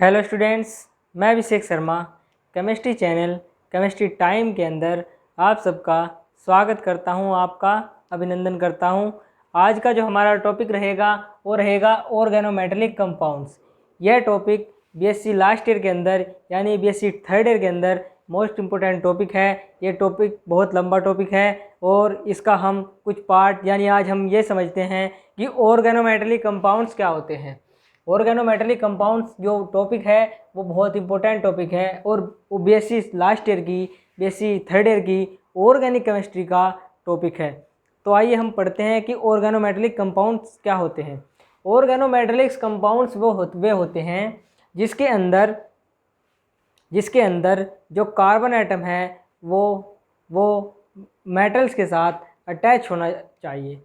Hello students, मैं Abhishek Sharma chemistry channel chemistry time के अंदर आप सबका स्वागत करता हूं, आपका अभिनंदन करता हूं। आज का जो हमारा टॉपिक रहेगा वो रहेगा ऑर्गेनोमेटेलिक कंपाउंड्स। यह टॉपिक बीएससी लास्ट ईयर के अंदर यानी बीएससी थर्ड ईयर के अंदर मोस्ट इम्पोर्टेंट टॉपिक है। ये टॉपिक बहुत लंबा टॉपिक है और इसका हम कुछ पार्ट यानी आज हम ये समझते हैं कि ऑर्गेनोमेटेलिक कंपाउंड्स क्या होते हैं। ऑर्गेनोमेटेलिक कंपाउंड्स जो टॉपिक है वो बहुत इंपॉर्टेंट टॉपिक है और वो बीएससी लास्ट ईयर की बीएससी थर्ड ईयर की ऑर्गेनिक केमिस्ट्री का टॉपिक है। तो आइए हम पढ़ते हैं कि ऑर्गेनोमेटेलिक कंपाउंड्स क्या होते हैं। ऑर्गेनोमेटेलिक कंपाउंड्स वे होते हैं जिसके अंदर जो कार्बन एटम है वो मेटल्स के साथ अटैच होना चाहिए।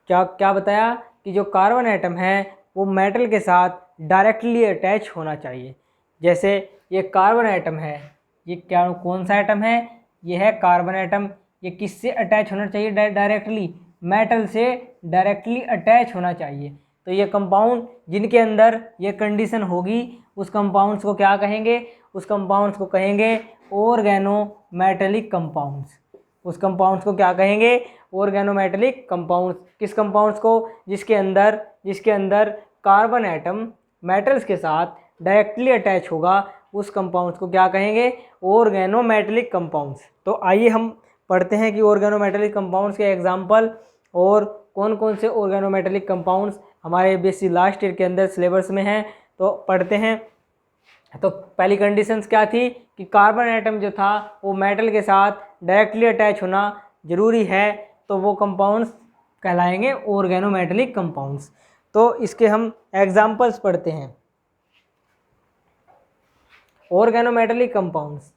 क्या क्या बताया कि जो कार्बन एटम है वो मेटल के साथ डायरेक्टली अटैच होना चाहिए। जैसे ये कार्बन एटम है, ये क्या कौन सा एटम है? ये है कार्बन एटम। ये किससे अटैच होना चाहिए? डायरेक्टली मेटल से डायरेक्टली अटैच होना चाहिए। तो ये कंपाउंड जिनके अंदर ये कंडीशन होगी उस कंपाउंड्स को क्या कहेंगे? उस कंपाउंड्स को कहेंगे ऑर्गेनोमेटेलिक कंपाउंड्स। उस कंपाउंड्स को क्या कहेंगे? Organometallic compounds. किस कंपाउंड्स को? जिसके अंदर कार्बन एटम मेटल्स के साथ डायरेक्टली अटैच होगा उस कंपाउंड्स को क्या कहेंगे? Organometallic compounds. तो आइए हम पढ़ते हैं कि ऑर्गेनोमेटेलिक कंपाउंड्स के एग्जांपल और कौन कौन से ऑर्गेनोमेटेलिक कंपाउंड्स हमारे बीएससी लास्ट ईयर के अंदर सिलेबस में हैं। तो पढ़ते हैं। तो पहली कंडीशंस क्या थी कि कार्बन एटम जो था वो मेटल के साथ डायरेक्टली अटैच होना ज़रूरी है, तो वो कंपाउंड्स कहलाएंगे ऑर्गेनोमेटेलिक कंपाउंड्स। तो इसके हम एग्जांपल्स पढ़ते हैं। ऑर्गेनोमेटेलिक कंपाउंड्स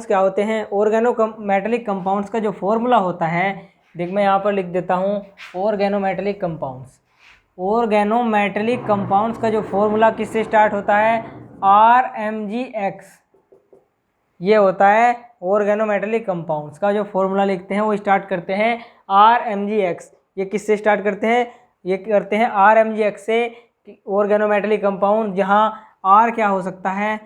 क्या होते हैं? ऑर्गेनोमेटेलिक कंपाउंड्स का जो फॉर्मूला होता है, देख मैं यहाँ पर लिख देता हूँ। ऑर्गेनोमेटेलिक कंपाउंड्स का जो फॉर्मूला किससे स्टार्ट होता है? RMgX। ये होता है ऑर्गेनोमेटेलिक कंपाउंड्स का जो फॉर्मूला लिखते हैं वो स्टार्ट करते हैं RMgX। ये किससे स्टार्ट करते हैं? ये करते हैं RMgX से। ऑर्गेनोमेटेलिक कंपाउंड जहाँ R क्या हो सकता है?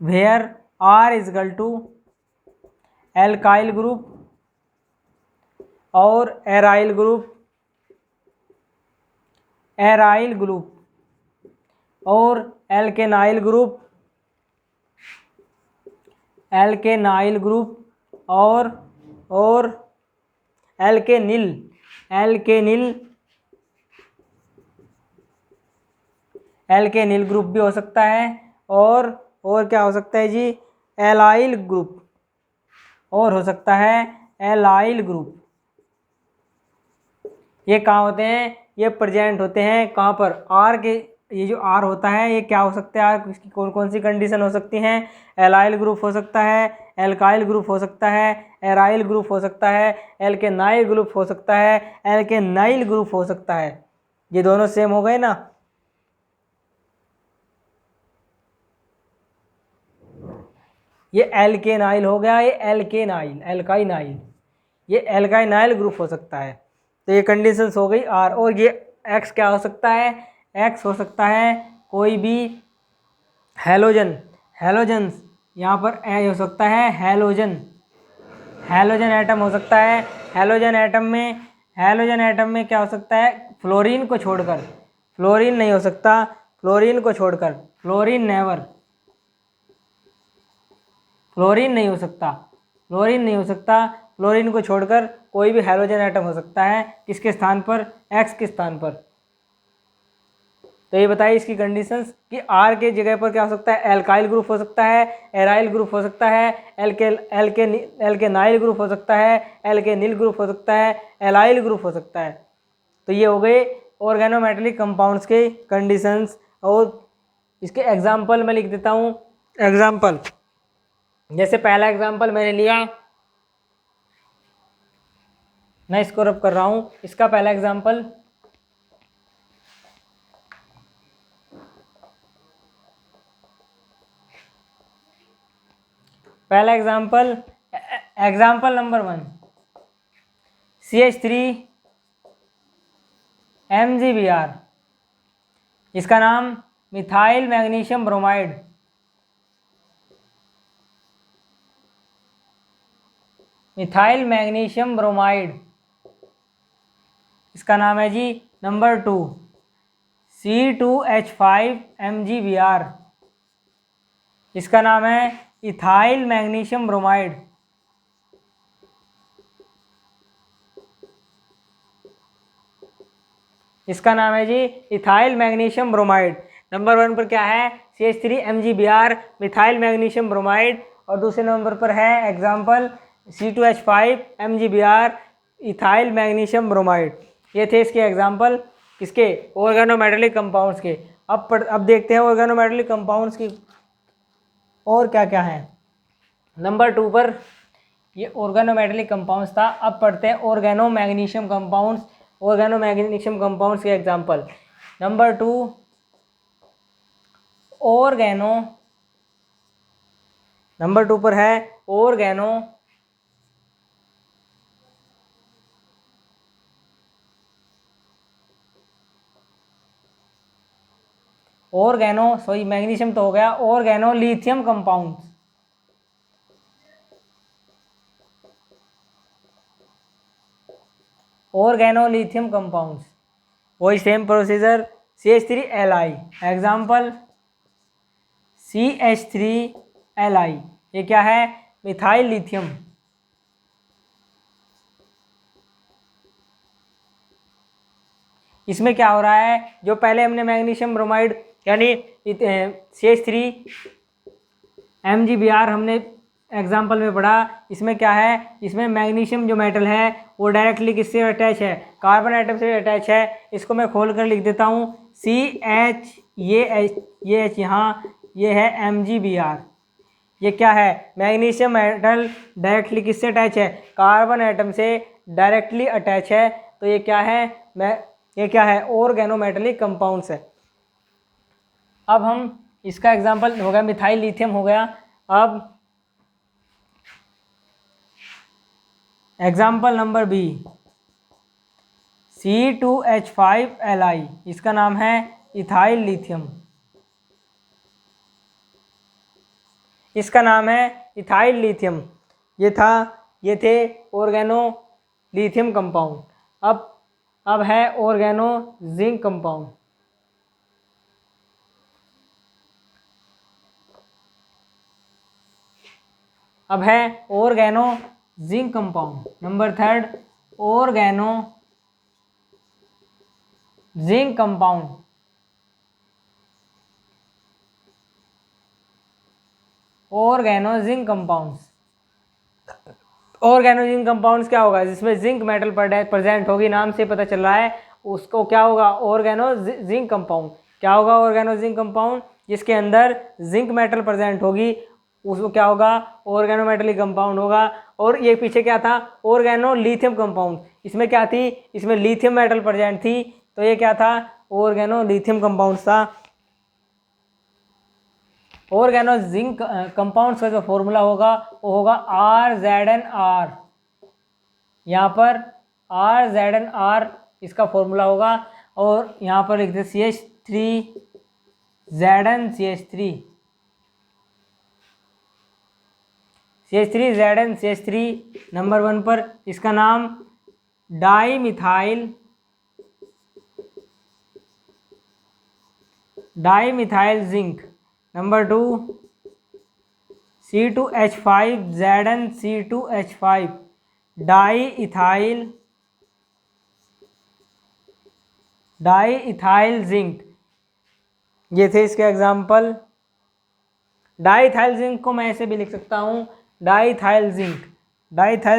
Where R is equal to alkyl group और एराइल ग्रुप और एल्केनाइल ग्रुप और एल्केनिल ग्रुप भी हो सकता है। और क्या हो सकता है जी? एलाइल ग्रुप और हो सकता है एलाइल ग्रुप। ये कहाँ होते हैं? ये प्रेजेंट होते हैं कहाँ पर? आर के। ये जो आर होता है ये क्या हो सकता है? आर इसकी कौन कौन सी कंडीशन हो सकती हैं? एलाइल ग्रुप हो सकता है, एल्काइल ग्रुप हो सकता है, एराइल ग्रुप हो सकता है, एल्केनाइल ग्रुप हो सकता है, एल्केनाइल ग्रुप हो सकता है। ये दोनों सेम हो गए ना? ये एल्केनाइल हो गया, ये एल्काइनाइल ये एल्काइनाइल ग्रुप हो सकता है। तो ये कंडीशंस हो गई आर। और ये एक्स क्या हो सकता है? एक्स हो सकता है कोई भी हैलोजन्स। यहाँ पर ए हो सकता है हैलोजन एटम हो सकता है। हैलोजन एटम में क्या हो सकता है? फ्लोरीन को छोड़कर। फ्लोरीन नहीं हो सकता, फ्लोरीन को छोड़कर। फ्लोरीन नहीं हो सकता। फ्लोरीन को छोड़कर कोई भी हैलोजन एटम हो सकता है। किसके स्थान पर? एक्स के स्थान पर। तो ये बताइए इसकी कंडीशंस कि आर के जगह पर क्या हो सकता है? एल्काइल ग्रुप हो सकता है, एराइल ग्रुप हो सकता है, एल्केनाइल ग्रुप हो सकता है, एल्केनिल ग्रुप हो सकता है, एलाइल ग्रुप हो सकता है। तो ये हो गए ऑर्गेनोमेटेलिक कंपाउंड्स के कंडीशंस। और इसके एग्जाम्पल मैं लिख देता हूँ। एग्जाम्पल जैसे पहला एग्जाम्पल मैंने लिया, मैं इसको रब कर रहा हूँ। इसका पहला example example number 1, CH3 MgBr, इसका नाम methyl magnesium bromide, methyl magnesium bromide, इसका नाम है जी नंबर 2 C2H5MgBr, इसका नाम है इथाइल मैग्नीशियम ब्रोमाइड, इसका नाम है जी इथाइल मैग्नीशियम ब्रोमाइड। नंबर 1 पर क्या है? CH3MgBr मिथाइल मैग्नीशियम ब्रोमाइड, और दूसरे नंबर पर है example C2H5MgBr ethyl magnesium bromide. ये थे इसके एग्जाम्पल किसके? ऑर्गेनोमेटेलिक कंपाउंड्स के। अब देखते हैं ऑर्गेनोमेटेलिक कंपाउंड्स की और क्या क्या है। नंबर 2 पर ये ऑर्गेनोमेटेलिक कंपाउंड्स था। अब पढ़ते हैं organo magnesium compounds, organo magnesium compounds के एग्जाम्पल। नंबर 2 ऑर्गेनो, नंबर 2 पर है ऑर्गेनो सॉरी मैग्नीशियम तो हो गया, organo lithium compounds, organo lithium compounds, वही same procedure CH3Li, example CH3Li, ये क्या है? Methyl lithium. इसमें क्या हो रहा है? जो पहले हमने मैग्नीशियम ब्रोमाइड यानी CH3MgBr हमने एग्जाम्पल में पढ़ा, इसमें क्या है? इसमें मैग्नीशियम जो मेटल है वो डायरेक्टली किससे अटैच है? कार्बन आइटम से अटैच है। इसको मैं खोल कर लिख देता हूँ CH, ये H यहाँ, ये है MgBr। ये क्या है? मैग्नीशियम मेटल डायरेक्टली किससे अटैच है? कार्बन आइटम से डायरेक्टली अटैच है। तो ये क्या है? ये क्या है? ऑर्गेनोमेटेलिक कंपाउंड्स है। अब हम इसका एग्जाम्पल हो गया मिथाइल लिथियम हो गया। अब एग्जाम्पल नंबर बी C2H5Li, इसका नाम है इथाइल लिथियम, इसका नाम है इथाइल लिथियम। ये थे ऑर्गेनो लिथियम कंपाउंड। अब है ऑर्गेनो जिंक कंपाउंड। अब है organo zinc compound. Number 3 organo zinc compound, organo zinc compounds. Organo zinc compounds क्या होगा? जिसमें जिंक मेटल प्रेजेंट होगी, नाम से पता चल रहा है, उसको क्या होगा? Organo zinc compound. क्या होगा? ऑर्गेनो जिंक कंपाउंड जिसके अंदर जिंक मेटल प्रेजेंट होगी, उसको क्या होगा? ऑर्गेनोमेटेलिक कंपाउंड होगा। और ये पीछे क्या था? Organo lithium compound. इसमें क्या थी? इसमें लिथियम मेटल प्रेजेंट थी, तो ये क्या था? ऑर्गेनो लिथियम कंपाउंड था। ऑर्गेनो जिंक कंपाउंड्स का जो फॉर्मूला होगा वो होगा RZnR। यहाँ पर RZnR इसका फॉर्मूला होगा, और यहाँ पर लिख दे CH3ZnCH3। नंबर 1 पर इसका नाम di methyl zinc. Number 2 C2H5ZnC2H5 di ethyl zinc. ये थे इसके एग्जाम्पल। डाई इथाइल जिंक को मैं ऐसे भी लिख सकता हूँ, डाई इथाइल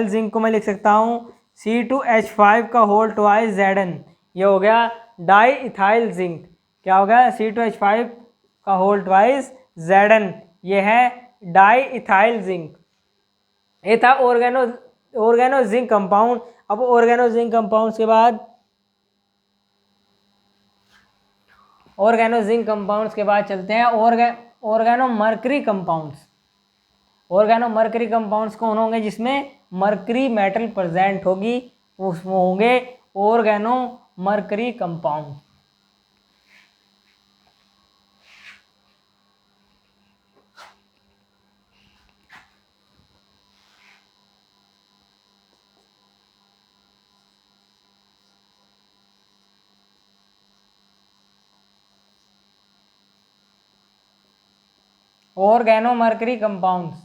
जिंक को मैं लिख सकता हूँ C2H5 का होल ट्वाइस Zn। ये हो गया डाई इथाइल जिंक। क्या हो गया? C2H5 का होल ट्वाइस Zn, ये है डाई इथाइल जिंक। ये था ऑर्गेनो जिंक कंपाउंड। अब ऑर्गेनो जिंक कंपाउंड्स के बाद चलते हैं organo mercury compounds. Organo mercury compounds कौन होंगे? जिसमें मर्करी मेटल प्रेजेंट होगी, उसमें होंगे organo mercury compound. Organomercury compounds.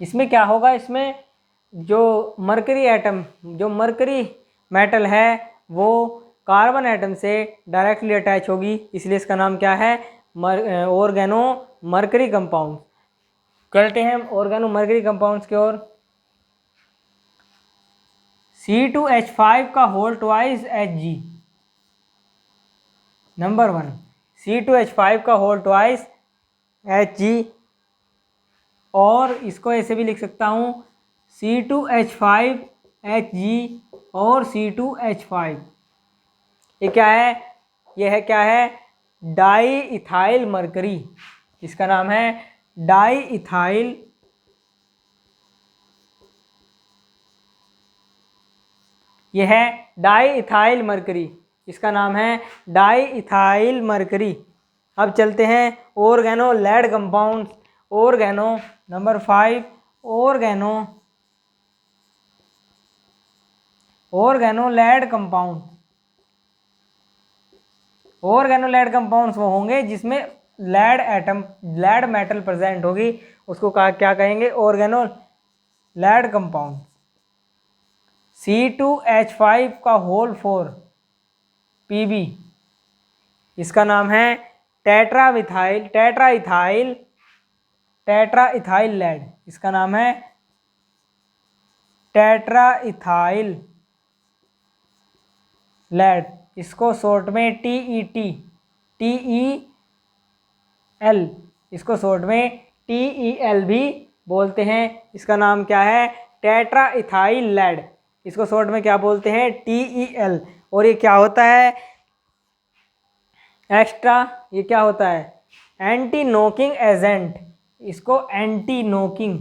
इसमें क्या होगा, इसमें जो मरकरी एटम, जो मरकरी मेटल है वो कार्बन एटम से डायरेक्टली अटैच होगी, इसलिए इसका नाम क्या है, ऑर्गेनोमर्करी कंपाउंड। करते हैं ऑर्गेनोमर्करी कंपाउंड्स की ओर। C2H5 का whole twice Hg। Number 1, C2H5 का होल ट्वाइस Hg, और इसको ऐसे भी लिख सकता हूँ C2H5Hg और C2H5। ये क्या है, ये है क्या है, डाई इथाइल मरकरी। इसका नाम है डाई इथाइल, यह है डाई इथाइल मरकरी। इसका नाम है डाई इथाइल मरकरी। अब चलते हैं organo lead compound. Organo number 5, organo lead compound. Organolead compounds वो होंगे जिसमें lead atom, lead metal present होगी, उसको क्या कहेंगे, ऑर्गेनोलेड कंपाउंड। C2H5 का होल 4 Pb, इसका नाम है टेट्राइथाइल लेड। इसका नाम है टेट्राइथाइल लेड। इसको शॉर्ट में TEL, इसको शॉर्ट में TEL भी बोलते हैं। इसका नाम क्या है, टेट्राइथाइल लेड। इसको शॉर्ट में क्या बोलते हैं, TEL। और ये क्या होता है, एक्स्ट्रा, ये क्या होता है, एंटी नॉकिंग एजेंट। इसको एंटी नॉकिंग,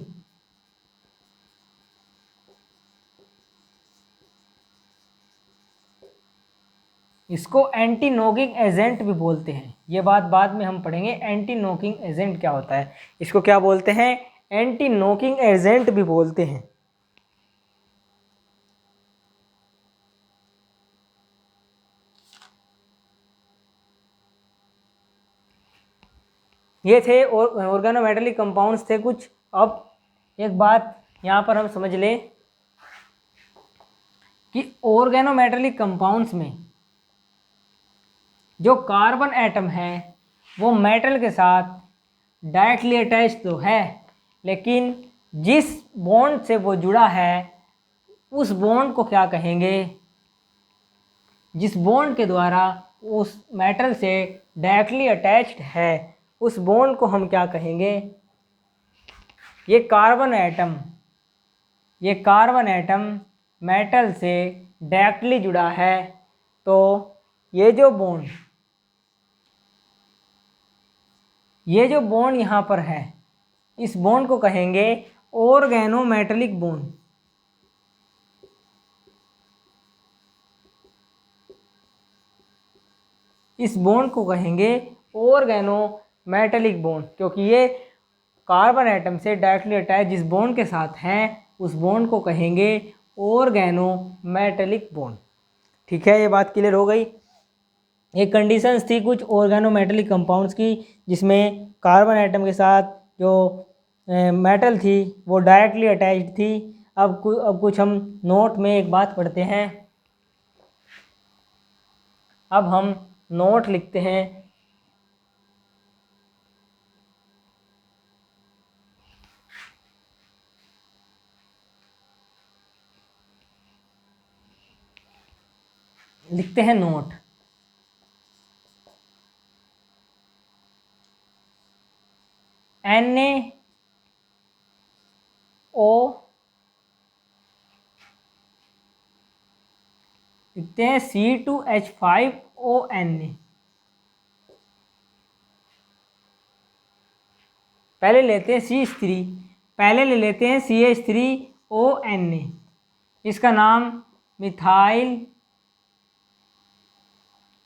इसको एंटी नॉकिंग एजेंट भी बोलते हैं। ये बात बाद में हम पढ़ेंगे, एंटी नॉकिंग एजेंट क्या होता है। इसको क्या बोलते हैं, एंटी नॉकिंग एजेंट भी बोलते हैं। ये थे ऑर्गेनोमेटेलिक कंपाउंड्स थे कुछ। अब एक बात यहाँ पर हम समझ लें कि ऑर्गेनोमेटेलिक कंपाउंड्स में जो कार्बन एटम है वो मेटल के साथ डायरेक्टली अटैच तो है, लेकिन जिस बॉन्ड से वो जुड़ा है उस बॉन्ड को क्या कहेंगे, जिस बॉन्ड के द्वारा उस मेटल से डायरेक्टली अटैच्ड है उस बॉन्ड को हम क्या कहेंगे। ये कार्बन एटम मेटल से डायरेक्टली जुड़ा है, तो ये जो बॉन्ड यहाँ पर है, इस बॉन्ड को कहेंगे ऑर्गेनोमेटेलिक बॉन्ड। इस बॉन्ड को कहेंगे ऑर्गेनोमेटेलिक बॉन्ड, क्योंकि ये कार्बन एटम से डायरेक्टली अटैच जिस बॉन्ड के साथ है उस बॉन्ड को कहेंगे ऑर्गेनोमेटेलिक बॉन्ड। ठीक है, ये बात क्लियर हो गई। ये कंडीशंस थी कुछ ऑर्गेनोमेटेलिक कंपाउंड्स की, जिसमें कार्बन एटम के साथ जो मेटल थी वो डायरेक्टली अटैच्ड थी। अब कुछ हम नोट में एक बात पढ़ते हैं। अब हम नोट लिखते हैं। लिखते हैं नोट। NaO लिखते हैं C2H5ONa। पहले लेते हैं CH3, पहले ले लेते हैं CH3ONa। इसका नाम मिथाइल,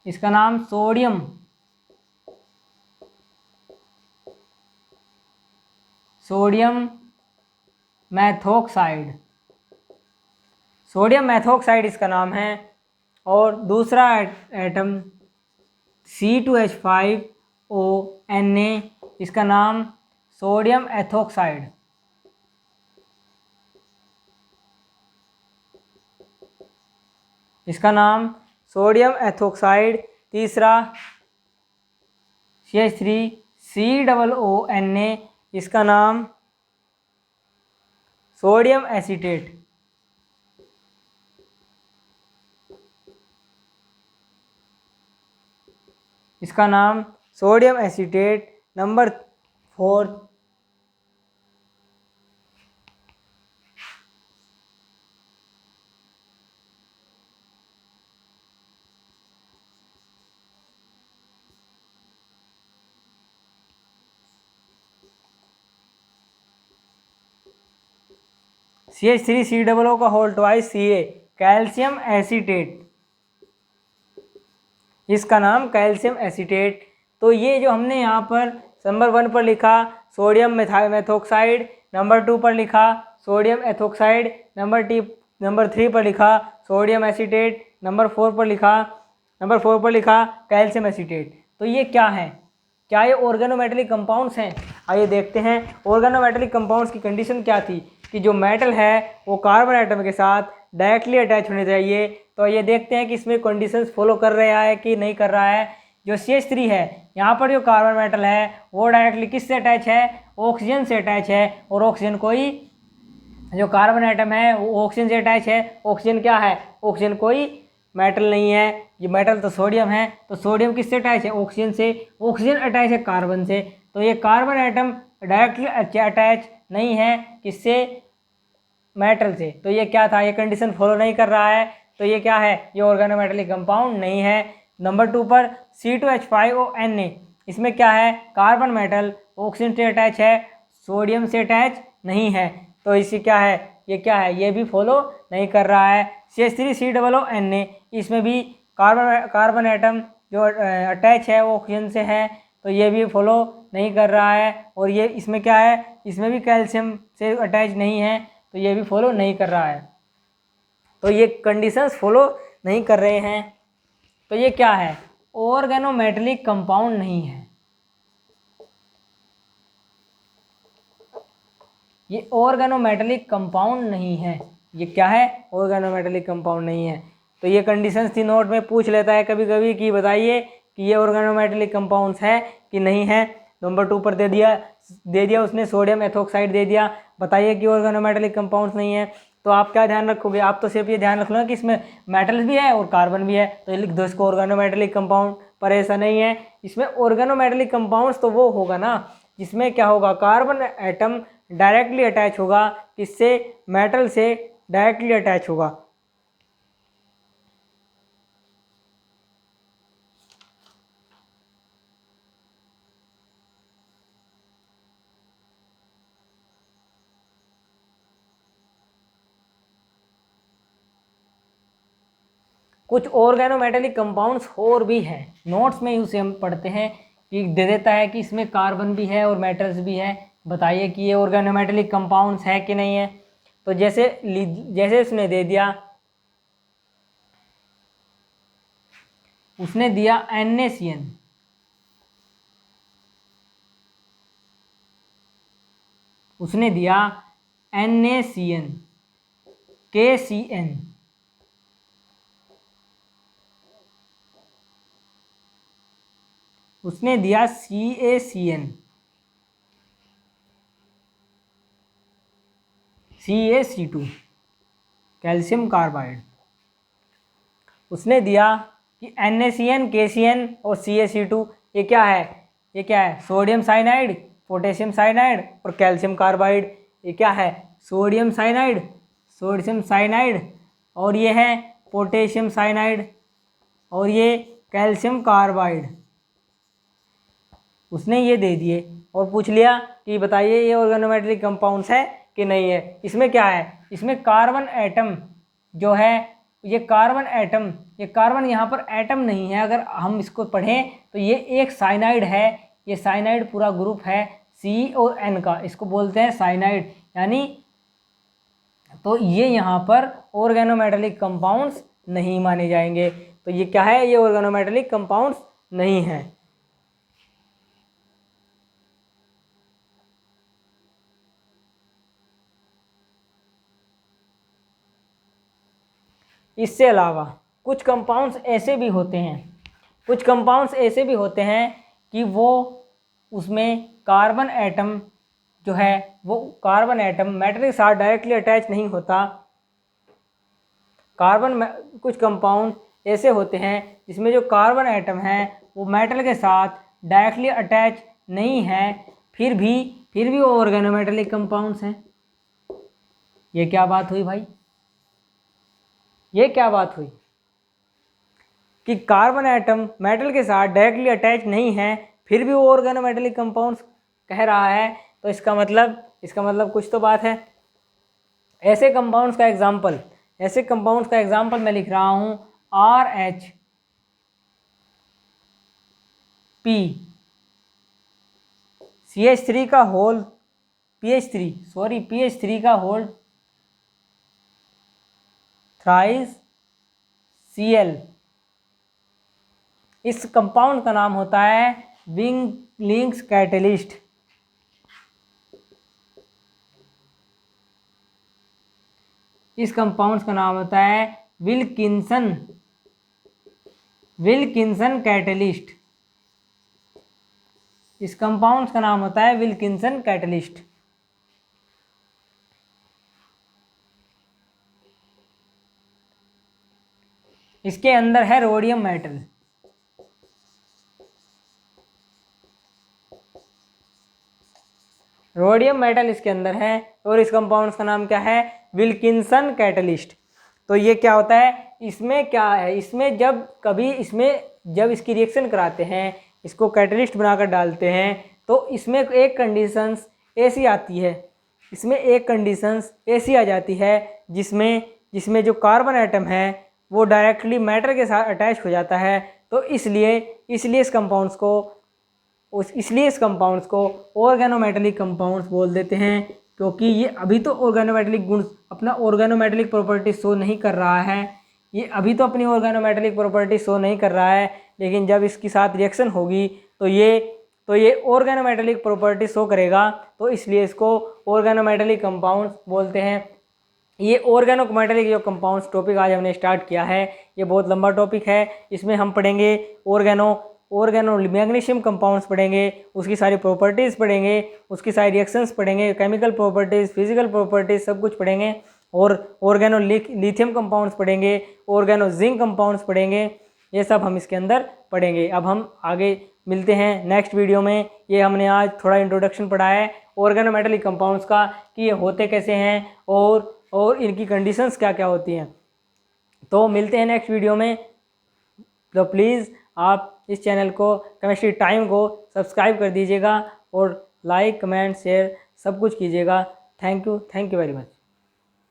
इसका नाम सोडियम मैथोक्साइड, सोडियम मैथोक्साइड इसका नाम है। और दूसरा एटम C2H5ONa, इसका नाम सोडियम एथोक्साइड, इसका नाम सोडियम एथोक्साइड। तीसरा CH3COONa, इसका नाम सोडियम एसीटेट, इसका नाम सोडियम एसीटेट। नंबर 4 CH3COO का whole twice Ca, calcium acetate, इसका नाम कैल्शियम एसीटेट। तो ये जो हमने यहाँ पर नंबर 1 पर लिखा सोडियम मैथोक्साइड, नंबर 2 पर लिखा सोडियम एथोक्साइड, नंबर 3 पर लिखा सोडियम एसीटेट, नंबर 4 पर लिखा कैल्शियम एसीटेट। तो ये क्या है? क्या ये ऑर्गेनोमेटेलिक कंपाउंड्स हैं? आइए देखते हैं ऑर्गेनोमेटेलिक कंपाउंड्स की कंडीशन क्या थी कि जो मेटल है वो कार्बन एटम के साथ डायरेक्टली अटैच होने चाहिए। तो ये देखते हैं कि इसमें कंडीशंस फॉलो कर रहा है कि नहीं कर रहा है। जो CH3 है, यहाँ पर जो कार्बन मेटल है वो डायरेक्टली किससे अटैच है? ऑक्सीजन से अटैच है। और ऑक्सीजन कोई, जो कार्बन एटम है वो ऑक्सीजन से अटैच है। ऑक्सीजन क्या है? ऑक्सीजन कोई मेटल नहीं है, ये मेटल तो सोडियम है। तो सोडियम किससे अटैच है? ऑक्सीजन से। ऑक्सीजन अटैच है कार्बन से। तो ये कार्बन एटम डायरेक्टली अटैच नहीं है किससे? मेटल से। तो ये क्या था? ये कंडीशन फॉलो नहीं कर रहा है। तो ये क्या है? ये ऑर्गेनोमेटेलिक कंपाउंड नहीं है। नंबर 2 पर C2H5ONa, इसमें क्या है? कार्बन मेटल ऑक्सीजन से अटैच है, सोडियम से अटैच नहीं है। तो इसी क्या है? ये क्या है? ये भी फॉलो नहीं कर रहा है। CH3COONa, इसमें भी कार्बन एटम जो अटैच है वो ऑक्सीजन से है। तो ये भी फॉलो नहीं कर रहा है। और ये इसमें क्या है? इसमें भी कैल्शियम से अटैच नहीं है। तो ये भी फॉलो नहीं कर रहा है। तो ये कंडीशंस फॉलो नहीं कर रहे हैं। तो ये क्या है? ऑर्गेनोमेटेलिक कंपाउंड नहीं है। ये ऑर्गेनोमेटेलिक कंपाउंड नहीं है। ये क्या है? ऑर्गेनोमेटेलिक कंपाउंड नहीं है। तो ये कंडीशंस थी, नोट में पूछ लेता है कभी कभी कि बताइए कि ये ऑर्गेनोमेटेलिक कंपाउंड्स है कि नहीं है। नंबर 2 पर दे दिया उसने सोडियम एथोक्साइड दे दिया। बताइए कि ऑर्गेनोमेटेलिक कंपाउंड्स नहीं है। तो आप क्या ध्यान रखोगे? आप तो सिर्फ ये ध्यान रख लो कि इसमें मेटल्स भी है और कार्बन भी है, तो ये लिख दो इसको ऑर्गेनोमेटेलिक कंपाउंड। पर ऐसा नहीं है। इसमें ऑर्गेनोमेटेलिक कंपाउंड्स तो वो होगा ना जिसमें क्या होगा? कार्बन एटम डायरेक्टली अटैच होगा किससे? मेटल से डायरेक्टली अटैच होगा। कुछ ऑर्गेनोमेटेलिक कंपाउंड्स और भी हैं, नोट्स में उसे हम पढ़ते हैं कि दे देता है कि इसमें कार्बन भी है और मेटल्स भी है। बताइए कि ये ऑर्गेनोमेटेलिक कंपाउंड्स है कि नहीं है। तो जैसे उसने दे दिया, उसने दिया NaCN, उसने दिया NaCN, KCN, उसने दिया CaCN, CaC2 कैल्शियम कार्बाइड। उसने दिया कि NaCN, KCN और CaC2 ये क्या है? ये क्या है? सोडियम साइनाइड, पोटेशियम साइनाइड और कैल्शियम कार्बाइड। ये क्या है? सोडियम साइनाइड और ये है पोटेशियम साइनाइड और ये कैल्शियम कार्बाइड। उसने ये दे दिए और पूछ लिया कि बताइए ये ऑर्गेनोमेटेलिक कंपाउंड्स है कि नहीं है। इसमें क्या है? इसमें कार्बन एटम जो है ये कार्बन एटम, ये कार्बन यहाँ पर एटम नहीं है, अगर हम इसको पढ़ें तो ये एक साइनाइड है, ये साइनाइड पूरा ग्रुप है CON का, इसको बोलते हैं साइनाइड, यानी तो ये यहाँ पर ऑर्गेनोमेटेलिक कंपाउंड्स नहीं माने जाएंगे। तो ये क्या है, ये ऑर्गेनोमेटेलिक कंपाउंड्स नहीं है। इससे अलावा कुछ कंपाउंड्स ऐसे भी होते हैं, कुछ कंपाउंड्स ऐसे भी होते हैं कि वो उसमें कार्बन एटम जो है वो कार्बन एटम मेटल के साथ डायरेक्टली अटैच नहीं होता। कुछ कंपाउंड ऐसे होते हैं जिसमें जो कार्बन एटम है वो मेटल के साथ डायरेक्टली अटैच नहीं है, फिर भी वो ऑर्गेनोमेटेलिक कंपाउंड्स हैं। ये क्या बात हुई भाई, ये क्या बात हुई कि कार्बन एटम मेटल के साथ डायरेक्टली अटैच नहीं है फिर भी वो ऑर्गेनोमेटेलिक कंपाउंड्स कह रहा है। तो इसका मतलब कुछ तो बात है। ऐसे कंपाउंड्स का एग्जाम्पल मैं लिख रहा हूँ RH P CH3 का होल PH3 का होल थ्राइस Cl। इस कंपाउंड का नाम होता है विंगलिंग्स कैटलिस्ट। इस कंपाउंड का नाम होता है विल्किंसन कैटलिस्ट। इस कंपाउंड का नाम होता है विल्किंसन कैटलिस्ट। इसके अंदर है रोडियम मेटल। रोडियम मेटल इसके अंदर है और इस कंपाउंड का नाम क्या है, विल्किंसन कैटलिस्ट। तो ये क्या होता है, इसमें क्या है, इसमें जब इसकी रिएक्शन कराते हैं, इसको कैटलिस्ट बनाकर डालते हैं, तो इसमें एक कंडीशंस ऐसी आती है, इसमें एक कंडीशंस ऐसी आ जाती है जिसमें जो कार्बन एटम है वो डायरेक्टली मैटर के साथ अटैच हो जाता है। तो इसलिए इस कंपाउंड्स को ऑर्गेनोमेटेलिक कंपाउंड्स बोल देते हैं, क्योंकि ये अभी तो ऑर्गेनोमेटेलिक गुण अपना ऑर्गेनोमेटेलिक प्रॉपर्टी शो नहीं कर रहा है, ये अभी तो अपनी ऑर्गेनोमेटेलिक प्रॉपर्टी शो नहीं कर रहा है, लेकिन जब इसके साथ रिएक्शन होगी तो ये ऑर्गेनोमेटेलिक प्रॉपर्टी शो करेगा। तो इसलिए इसको ऑर्गेनोमेटेलिक कंपाउंड्स बोलते हैं। ये ऑर्गेनोमेटेलिक जो कंपाउंड्स टॉपिक आज हमने स्टार्ट किया है, ये बहुत लंबा टॉपिक है। इसमें हम पढ़ेंगे ऑर्गेनो मैग्नीशियम कंपाउंड्स पढ़ेंगे, उसकी सारी प्रॉपर्टीज़ पढ़ेंगे, उसकी सारी रिएक्शंस पढ़ेंगे, केमिकल प्रॉपर्टीज़, फिजिकल प्रॉपर्टीज़ सब कुछ पढ़ेंगे। और ऑर्गेनो लिथियम कंपाउंड्स पढ़ेंगे, ऑर्गेनो जिंक कंपाउंड्स पढ़ेंगे, ये सब हम इसके अंदर पढ़ेंगे। अब हम आगे मिलते हैं नेक्स्ट वीडियो में। ये हमने आज थोड़ा इंट्रोडक्शन पढ़ा है ऑर्गेनोमेटेलिक कंपाउंड्स का कि ये होते कैसे हैं और इनकी कंडीशंस क्या क्या होती हैं। तो मिलते हैं नेक्स्ट वीडियो में। तो प्लीज़ आप इस चैनल को केमिस्ट्री टाइम को सब्सक्राइब कर दीजिएगा और लाइक कमेंट शेयर सब कुछ कीजिएगा। Thank you very much.